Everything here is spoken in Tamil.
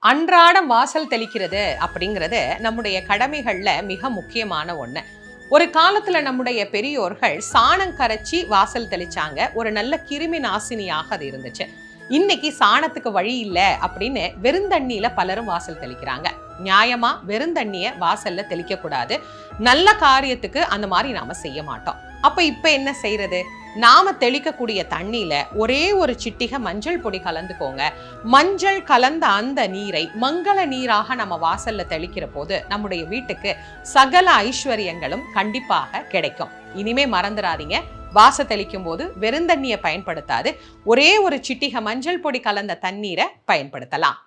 அன்றாடம் வாசல் தெளிக்கிறது அப்படிங்கிறது நம்முடைய கடமைகள்ல மிக முக்கியமான ஒண்ணு. ஒரு காலத்துல நம்முடைய பெரியோர்கள் சாணம் கரைச்சி வாசல் தெளிச்சாங்க. ஒரு நல்ல கிருமி நாசினியாக அது இருந்துச்சு. இன்னைக்கு சாணத்துக்கு வழி இல்லை அப்படின்னு வெறுந்தண்ணியில பலரும் வாசல் தெளிக்கிறாங்க. நியாயமா வெறுந்தண்ணிய வாசல்ல தெளிக்க கூடாது. நல்ல காரியத்துக்கு அந்த மாதிரி நாம செய்ய மாட்டோம். அப்ப இப்ப என்ன செய்யறது? நாம தெளிக்கக்கூடிய தண்ணியில ஒரே ஒரு சிட்டிகை மஞ்சள் பொடி கலந்துக்கோங்க. மஞ்சள் கலந்த அந்த நீரை மங்கள நீராக நம்ம வாசல்ல தெளிக்கிற போது நம்முடைய வீட்டுக்கு சகல ஐஸ்வர்யங்களும் கண்டிப்பாக கிடைக்கும். இனிமே மறந்துடாதீங்க, வாச தெளிக்கும் போது வெறுந்தண்ணியை பயன்படுத்தாது, ஒரே ஒரு சிட்டிகை மஞ்சள் பொடி கலந்த தண்ணீரை பயன்படுத்தலாம்.